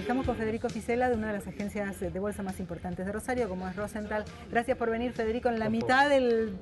Estamos con Federico Fisela, de una de las agencias de bolsa más importantes de Rosario, como es Rosenthal. Gracias por venir, Federico, en la mitad de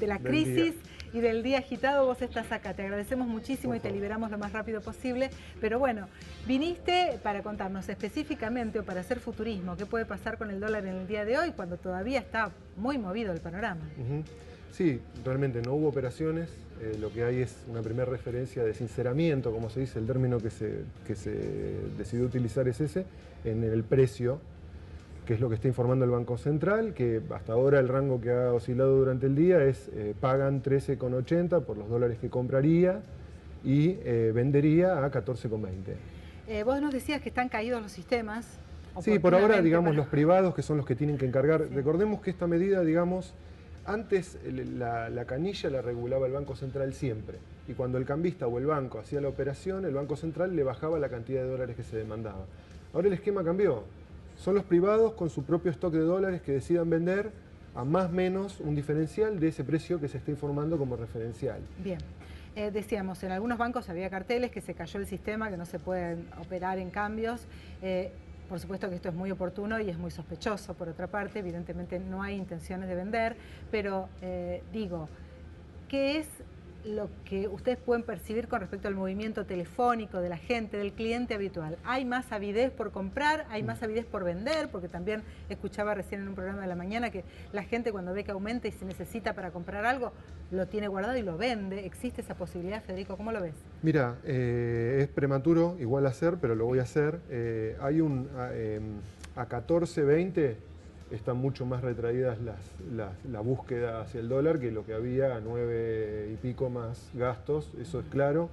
la crisis y del día agitado. Vos estás acá, te agradecemos muchísimo y te liberamos lo más rápido posible. Pero bueno, viniste para contarnos específicamente o para hacer futurismo, qué puede pasar con el dólar en el día de hoy, cuando todavía está muy movido el panorama. Sí, realmente no hubo operaciones. Lo que hay es una primera referencia de sinceramiento, como se dice, el término que se decidió utilizar es ese, en el precio, que es lo que está informando el Banco Central, que hasta ahora el rango que ha oscilado durante el día es pagan 13,80 por los dólares que compraría y vendería a 14,20. Vos nos decías que están caídos los sistemas. Sí, por ahora, digamos, los privados, que son los que tienen que encargar. Sí. Recordemos que esta medida, digamos, antes la canilla la regulaba el Banco Central siempre. Y cuando el cambista o el banco hacía la operación, el Banco Central le bajaba la cantidad de dólares que se demandaba. Ahora el esquema cambió. Son los privados con su propio stock de dólares que decidan vender a más o menos un diferencial de ese precio que se está informando como referencial. Bien. Decíamos, en algunos bancos había carteles que se cayó el sistema, que no se pueden operar en cambios. Por supuesto que esto es muy oportuno y es muy sospechoso. Por otra parte, evidentemente no hay intenciones de vender, pero digo, ¿qué es lo que ustedes pueden percibir con respecto al movimiento telefónico de la gente, del cliente habitual? ¿Hay más avidez por comprar? ¿Hay más avidez por vender? Porque también escuchaba recién en un programa de la mañana que la gente, cuando ve que aumenta y se necesita para comprar algo, lo tiene guardado y lo vende. ¿Existe esa posibilidad, Federico? ¿Cómo lo ves? Mira, es prematuro igual hacer, pero lo voy a hacer. Hay a 14.20 están mucho más retraídas la búsqueda hacia el dólar que lo que había a 9 y pico más gastos, eso es claro.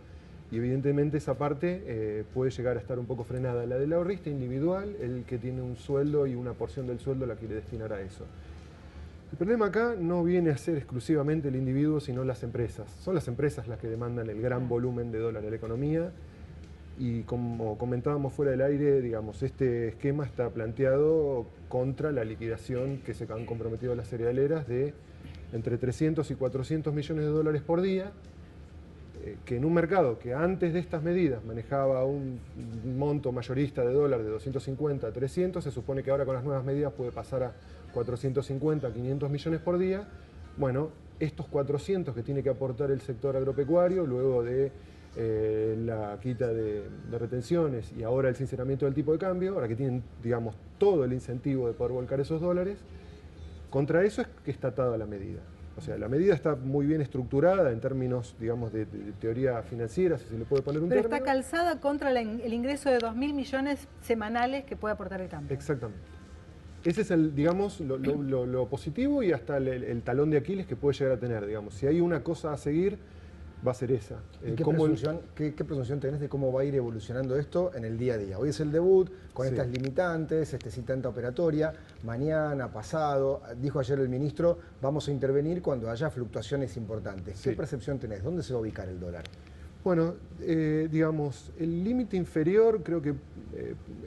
Y evidentemente esa parte puede llegar a estar un poco frenada. La del ahorrista individual, el que tiene un sueldo y una porción del sueldo la quiere destinar a eso. El problema acá no viene a ser exclusivamente el individuo, sino las empresas. Son las empresas las que demandan el gran volumen de dólar en la economía. Y como comentábamos fuera del aire, digamos, este esquema está planteado contra la liquidación que se han comprometido las cerealeras de entre 300 y 400 millones de dólares por día, que en un mercado que antes de estas medidas manejaba un monto mayorista de dólar de 250 a 300, se supone que ahora con las nuevas medidas puede pasar a 450 a 500 millones por día. Bueno, estos 400 que tiene que aportar el sector agropecuario, luego de la quita de retenciones y ahora el sinceramiento del tipo de cambio, ahora que tienen, digamos, todo el incentivo de poder volcar esos dólares, contra eso es que está atada la medida. O sea, la medida está muy bien estructurada en términos, digamos, de teoría financiera, si se le puede poner un término. Pero está calzada contra el ingreso de 2.000 millones semanales que puede aportar el cambio. Exactamente. Ese es el, digamos, lo positivo y hasta el talón de Aquiles que puede llegar a tener, digamos. Si hay una cosa a seguir, va a ser esa. ¿Qué presunción tenés de cómo va a ir evolucionando esto en el día a día? Hoy es el debut, con estas limitantes, sin tanta operatoria. Mañana, pasado, dijo ayer el ministro, vamos a intervenir cuando haya fluctuaciones importantes. ¿Qué percepción tenés? ¿Dónde se va a ubicar el dólar? Bueno, digamos, el límite inferior creo que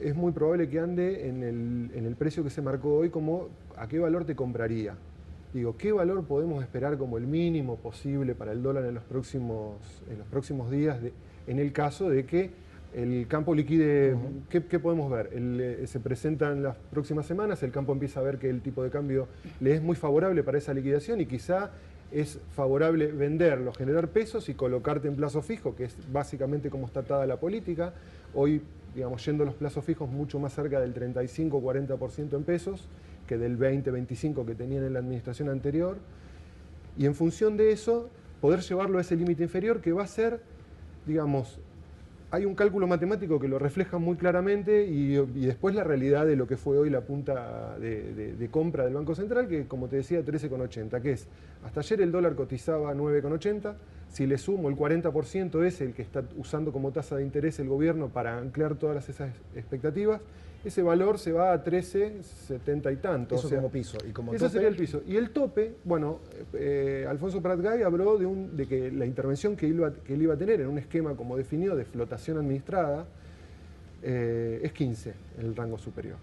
es muy probable que ande en el precio que se marcó hoy, como a qué valor te compraría. Digo, ¿qué valor podemos esperar como el mínimo posible para el dólar en los próximos días, en el caso de que el campo liquide? ¿Qué podemos ver? Se presenta en las próximas semanas, el campo empieza a ver que el tipo de cambio le es muy favorable para esa liquidación y quizá es favorable venderlo, generar pesos y colocarte en plazo fijo, que es básicamente como está atada la política. Hoy, digamos, yendo a los plazos fijos mucho más cerca del 35-40% en pesos, que del 20-25% que tenían en la administración anterior, y en función de eso, poder llevarlo a ese límite inferior que va a ser, digamos, hay un cálculo matemático que lo refleja muy claramente y después la realidad de lo que fue hoy la punta de compra del Banco Central, que como te decía, 13,80, que es, hasta ayer el dólar cotizaba 9,80, si le sumo el 40% es el que está usando como tasa de interés el gobierno para anclar todas esas expectativas, ese valor se va a 13,70 y tanto. Eso, o sea, como piso. ¿Y como eso tope? Sería el piso. Y el tope, bueno, Alfonso Prat-Gay habló de que la intervención que él iba a tener en un esquema como definió de flotación administrada es 15 en el rango superior.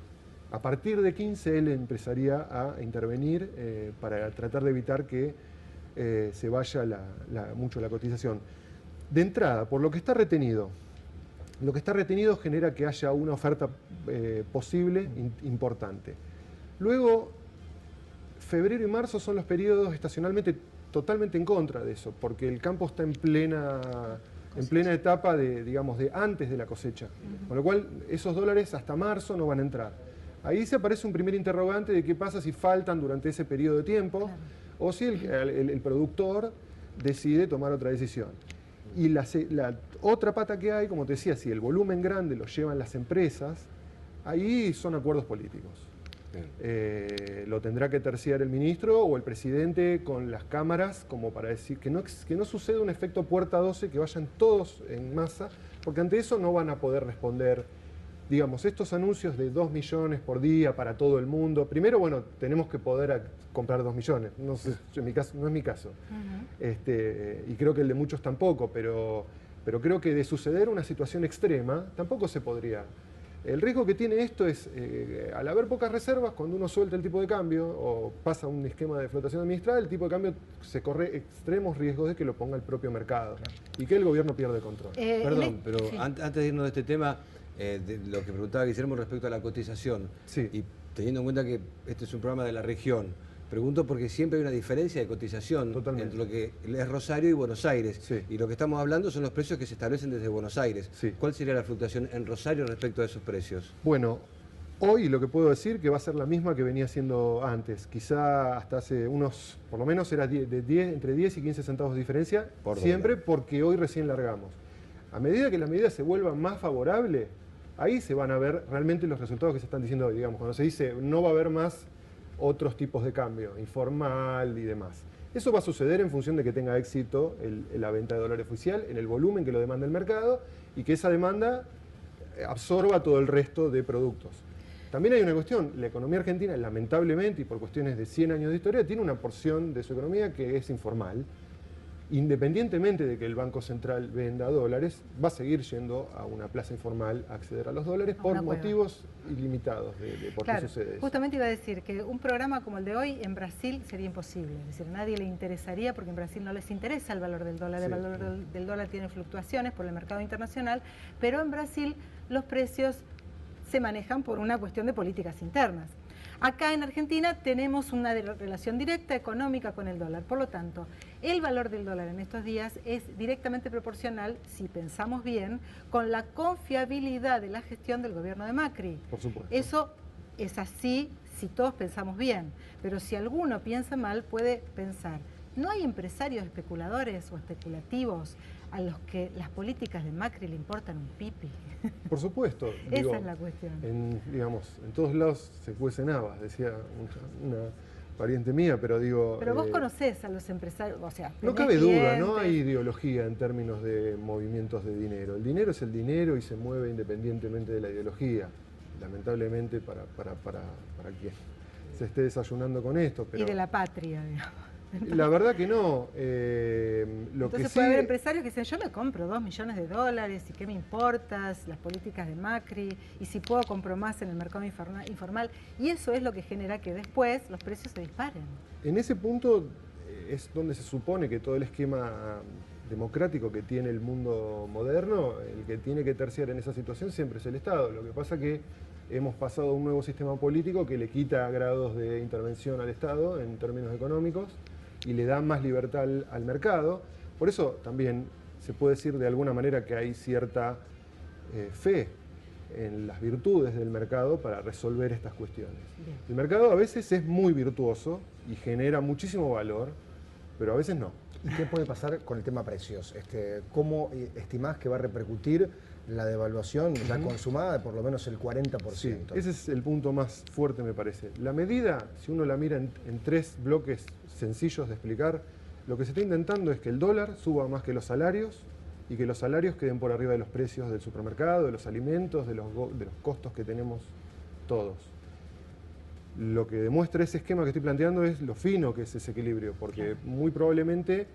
A partir de 15 él empezaría a intervenir para tratar de evitar que se vaya mucho la cotización. De entrada, por lo que está retenido, lo que está retenido genera que haya una oferta posible importante. Luego, febrero y marzo son los periodos estacionalmente totalmente en contra de eso, porque el campo está en plena etapa de, digamos, de antes de la cosecha. Con lo cual, esos dólares hasta marzo no van a entrar. Ahí se aparece un primer interrogante de qué pasa si faltan durante ese periodo de tiempo, o si el productor decide tomar otra decisión. Y la otra pata que hay, como te decía, si el volumen grande lo llevan las empresas, ahí son acuerdos políticos. Lo tendrá que terciar el ministro o el presidente con las cámaras, como para decir que no suceda un efecto puerta 12, que vayan todos en masa, porque ante eso no van a poder responder. Digamos, estos anuncios de 2 millones por día para todo el mundo, primero, bueno, tenemos que poder comprar 2 millones, no sé, en mi caso, no es mi caso, y creo que el de muchos tampoco, pero creo que de suceder una situación extrema, tampoco se podría. El riesgo que tiene esto es, al haber pocas reservas, cuando uno suelta el tipo de cambio o pasa un esquema de flotación administrada, el tipo de cambio se corre extremos riesgos de que lo ponga el propio mercado y que el gobierno pierda el control. Perdón, pero sí, antes de irnos de este tema, de lo que preguntaba Guillermo respecto a la cotización, sí, y teniendo en cuenta que este es un programa de la región, pregunto porque siempre hay una diferencia de cotización entre lo que es Rosario y Buenos Aires. Sí. Y lo que estamos hablando son los precios que se establecen desde Buenos Aires. Sí. ¿Cuál sería la fluctuación en Rosario respecto a esos precios? Bueno, hoy lo que puedo decir que va a ser la misma que venía siendo antes. Quizá hasta hace unos, por lo menos era entre 10 y 15 centavos de diferencia, siempre porque hoy recién largamos. A medida que las medidas se vuelvan más favorables, ahí se van a ver realmente los resultados que se están diciendo hoy. Digamos, cuando se dice no va a haber más otros tipos de cambio, informal y demás. Eso va a suceder en función de que tenga éxito la venta de dólar oficial, en el volumen que lo demanda el mercado y que esa demanda absorba todo el resto de productos. También hay una cuestión, la economía argentina, lamentablemente y por cuestiones de 100 años de historia, tiene una porción de su economía que es informal. Independientemente de que el Banco Central venda dólares, va a seguir yendo a una plaza informal a acceder a los dólares por motivos ilimitados de por qué sucede eso. Justamente iba a decir que un programa como el de hoy en Brasil sería imposible. Es decir, a nadie le interesaría porque en Brasil no les interesa el valor del dólar. El valor del dólar tiene fluctuaciones por el mercado internacional, pero en Brasil los precios se manejan por una cuestión de políticas internas. Acá en Argentina tenemos una relación directa económica con el dólar, por lo tanto, el valor del dólar en estos días es directamente proporcional, si pensamos bien, con la confiabilidad de la gestión del gobierno de Macri. Por supuesto. Eso es así si todos pensamos bien, pero si alguno piensa mal puede pensar, ¿no hay empresarios especuladores o especulativos a los que las políticas de Macri le importan un pipi? Por supuesto. Esa es la cuestión. En todos lados se cuecen habas, decía una pariente mía, pero digo... Pero vos conocés a los empresarios, o sea... No cabe duda, no hay ideología en términos de movimientos de dinero. El dinero es el dinero y se mueve independientemente de la ideología. Lamentablemente para quien se esté desayunando con esto. Pero... Y de la patria, digamos. La verdad que no. Entonces puede haber empresarios que dicen, yo me compro 2 millones de dólares y qué me importas, las políticas de Macri, y si puedo compro más en el mercado informal. Y eso es lo que genera que después los precios se disparen. En ese punto es donde se supone que todo el esquema democrático que tiene el mundo moderno, el que tiene que terciar en esa situación siempre es el Estado. Lo que pasa que hemos pasado a un nuevo sistema político que le quita grados de intervención al Estado en términos económicos y le da más libertad al mercado. Por eso también se puede decir de alguna manera que hay cierta fe en las virtudes del mercado para resolver estas cuestiones. Bien. El mercado a veces es muy virtuoso y genera muchísimo valor, pero a veces no. ¿Y qué puede pasar con el tema precios? ¿Cómo estimás que va a repercutir la devaluación ya consumada de por lo menos el 40%? Sí, ese es el punto más fuerte, me parece. La medida, si uno la mira en 3 bloques sencillos de explicar, lo que se está intentando es que el dólar suba más que los salarios y que los salarios queden por arriba de los precios del supermercado, de los alimentos, de los costos que tenemos todos. Lo que demuestra ese esquema que estoy planteando es lo fino que es ese equilibrio, porque muy probablemente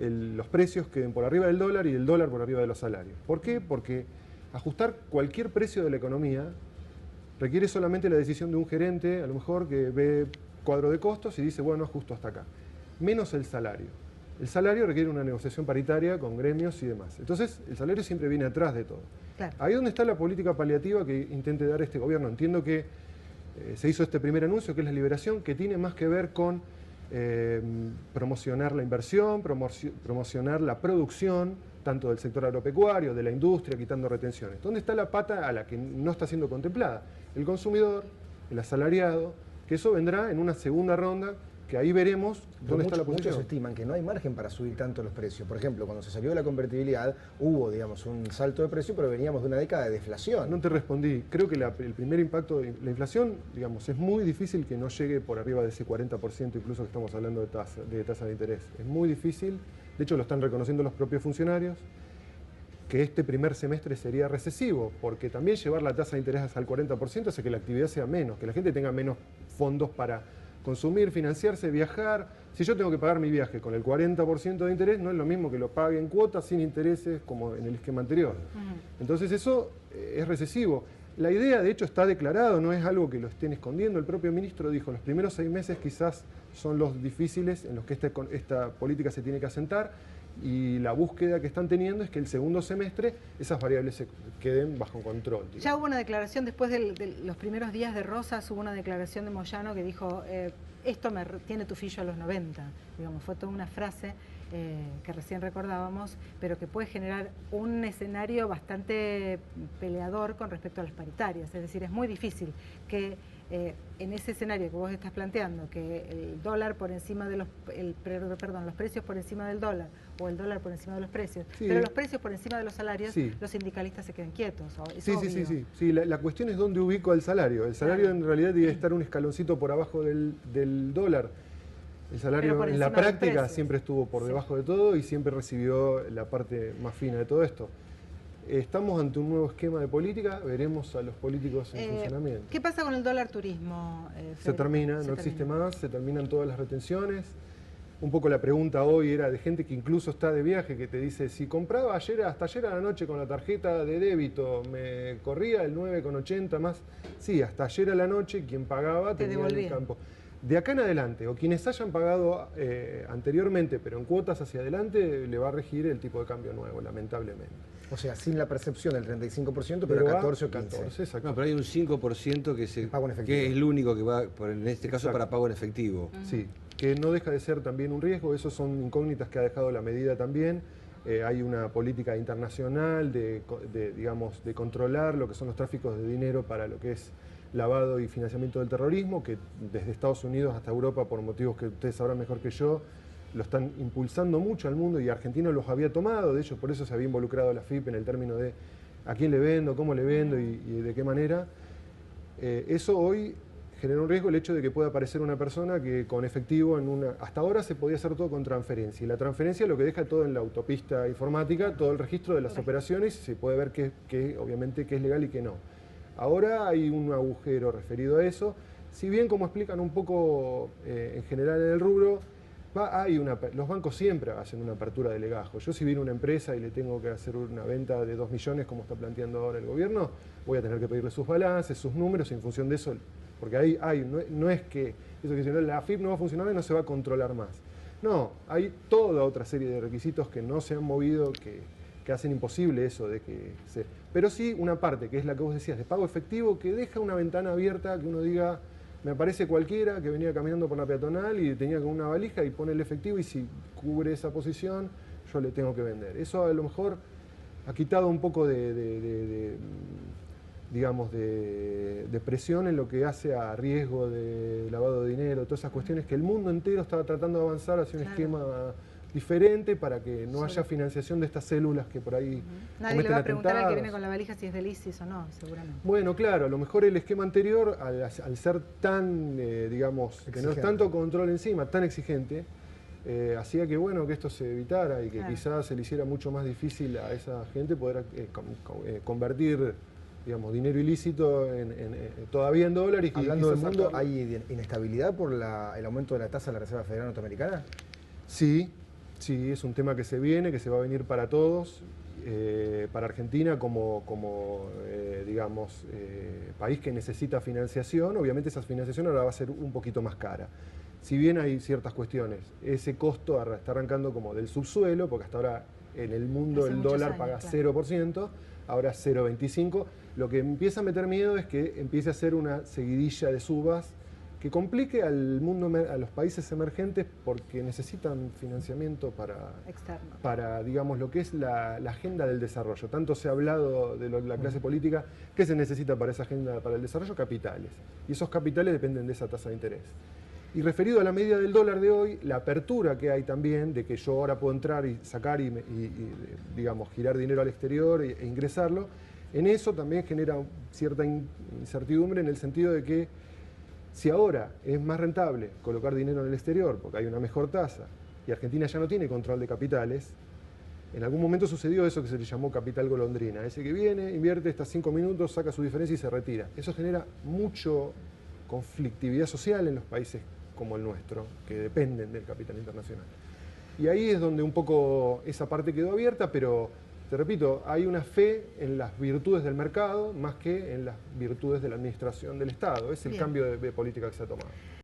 los precios queden por arriba del dólar y el dólar por arriba de los salarios. ¿Por qué? Porque ajustar cualquier precio de la economía requiere solamente la decisión de un gerente, a lo mejor que ve cuadro de costos y dice, bueno, ajusto hasta acá. Menos el salario. El salario requiere una negociación paritaria con gremios y demás. Entonces, el salario siempre viene atrás de todo. Claro. Ahí donde está la política paliativa que intente dar este gobierno. Entiendo que se hizo este primer anuncio, que es la liberación, que tiene más que ver con promocionar la inversión, promocionar la producción, tanto del sector agropecuario, de la industria, quitando retenciones. ¿Dónde está la pata a la que no está siendo contemplada? El consumidor, el asalariado, que eso vendrá en una segunda ronda, que ahí veremos dónde está la posición. Muchos estiman que no hay margen para subir tanto los precios. Por ejemplo, cuando se salió de la convertibilidad, hubo, digamos, un salto de precio, pero veníamos de una década de deflación. No te respondí. Creo que el primer impacto de la inflación, digamos, es muy difícil que no llegue por arriba de ese 40%, incluso que estamos hablando de tasa de interés. Es muy difícil. De hecho, lo están reconociendo los propios funcionarios, que este primer semestre sería recesivo, porque también llevar la tasa de interés al 40% hace que la actividad sea menos, que la gente tenga menos fondos para consumir, financiarse, viajar. Si yo tengo que pagar mi viaje con el 40% de interés, no es lo mismo que lo pague en cuotas sin intereses como en el esquema anterior. Entonces eso es recesivo. La idea, de hecho, está declarado, no es algo que lo estén escondiendo. El propio ministro dijo, los primeros 6 meses quizás son los difíciles en los que esta política se tiene que asentar, y la búsqueda que están teniendo es que el segundo semestre esas variables se queden bajo control. Digamos. Ya hubo una declaración, después de los primeros días de Rosas, hubo una declaración de Moyano que dijo, esto me tiene tufillo a los 90. Digamos, fue toda una frase que recién recordábamos, pero que puede generar un escenario bastante peleador con respecto a las paritarias. Es decir, es muy difícil que en ese escenario que vos estás planteando, que el dólar por encima de los precios por encima del dólar, o el dólar por encima de los precios, sí, pero los precios por encima de los salarios, sí, los sindicalistas se quedan quietos. Sí, la cuestión es dónde ubico el salario. El salario, claro, en realidad debe estar un escaloncito por abajo del dólar. El salario en la práctica siempre estuvo por debajo de todo y siempre recibió la parte más fina de todo esto. Estamos ante un nuevo esquema de política, veremos a los políticos en funcionamiento. ¿Qué pasa con el dólar turismo, Federico? Se termina, no existe más, se terminan todas las retenciones. Un poco la pregunta hoy era de gente que incluso está de viaje, que te dice, si compraba hasta ayer a la noche con la tarjeta de débito, me corría el 9,80 más. Sí, hasta ayer a la noche quien pagaba tenía el campo. De acá en adelante, o quienes hayan pagado anteriormente, pero en cuotas hacia adelante, le va a regir el tipo de cambio nuevo, lamentablemente. O sea, sin la percepción del 35%, pero a 14 o 15. 14, no, pero hay un 5% que es el único que va, en este caso, para pago en efectivo. Sí, que no deja de ser también un riesgo. Eso son incógnitas que ha dejado la medida también. Hay una política internacional de controlar lo que son los tráficos de dinero para lo que es lavado y financiamiento del terrorismo, que desde Estados Unidos hasta Europa, por motivos que ustedes sabrán mejor que yo, lo están impulsando mucho al mundo, y Argentina los había tomado. De hecho, por eso se había involucrado la FIP en el término de a quién le vendo, cómo le vendo y de qué manera. Eso hoy genera un riesgo, el hecho de que pueda aparecer una persona que con efectivo hasta ahora se podía hacer todo con transferencia, y la transferencia lo que deja todo en la autopista informática, todo el registro de las operaciones, y se puede ver obviamente qué es legal y qué no. Ahora hay un agujero referido a eso, si bien, como explican un poco en general en el rubro, los bancos siempre hacen una apertura de legajo. Yo, si viene una empresa y le tengo que hacer una venta de 2 millones, como está planteando ahora el gobierno, voy a tener que pedirle sus balances, sus números, y en función de eso, porque no es que eso que la AFIP no va a funcionar y no se va a controlar más. No, hay toda otra serie de requisitos que no se han movido, que hacen imposible eso de que se... Pero sí una parte, que es la que vos decías, de pago efectivo, que deja una ventana abierta, que uno diga, me aparece cualquiera que venía caminando por la peatonal y tenía con una valija y pone el efectivo, y si cubre esa posición, yo le tengo que vender. Eso a lo mejor ha quitado un poco de presión en lo que hace a riesgo de lavado de dinero, todas esas cuestiones que el mundo entero estaba tratando de avanzar hacia un esquema diferente para que no haya financiación de estas células que por ahí Nadie le va a preguntar al que viene con la valija si es del ISIS o no, seguramente. Bueno, claro, a lo mejor el esquema anterior, al ser tan, que no es tanto control encima, tan exigente, hacía que esto se evitara, y que quizás se le hiciera mucho más difícil a esa gente poder convertir dinero ilícito todavía en dólares. Hablando del mundo, ¿hay inestabilidad por el aumento de la tasa de la Reserva Federal Norteamericana? Sí, es un tema que se va a venir para todos. para Argentina como digamos, país que necesita financiación, obviamente esa financiación ahora va a ser un poquito más cara. Si bien hay ciertas cuestiones, ese costo está arrancando como del subsuelo, porque hasta ahora en el mundo el dólar paga 0%, ahora 0,25%. Lo que empieza a meter miedo es que empiece a ser una seguidilla de subas que complique al mundo, a los países emergentes, porque necesitan financiamiento para digamos, lo que es la agenda del desarrollo. Tanto se ha hablado de la clase política, ¿qué se necesita para esa agenda para el desarrollo? Capitales. Y esos capitales dependen de esa tasa de interés. Y referido a la medida del dólar de hoy, la apertura que hay también de que yo ahora puedo entrar y sacar y digamos, girar dinero al exterior e ingresarlo, en eso también genera cierta incertidumbre en el sentido de que si ahora es más rentable colocar dinero en el exterior porque hay una mejor tasa y Argentina ya no tiene control de capitales, en algún momento sucedió eso que se le llamó capital golondrina, ese que viene, invierte, está 5 minutos, saca su diferencia y se retira. Eso genera mucho conflictividad social en los países como el nuestro, que dependen del capital internacional. Y ahí es donde un poco esa parte quedó abierta, pero te repito, hay una fe en las virtudes del mercado más que en las virtudes de la administración del Estado. Es el cambio de política que se ha tomado.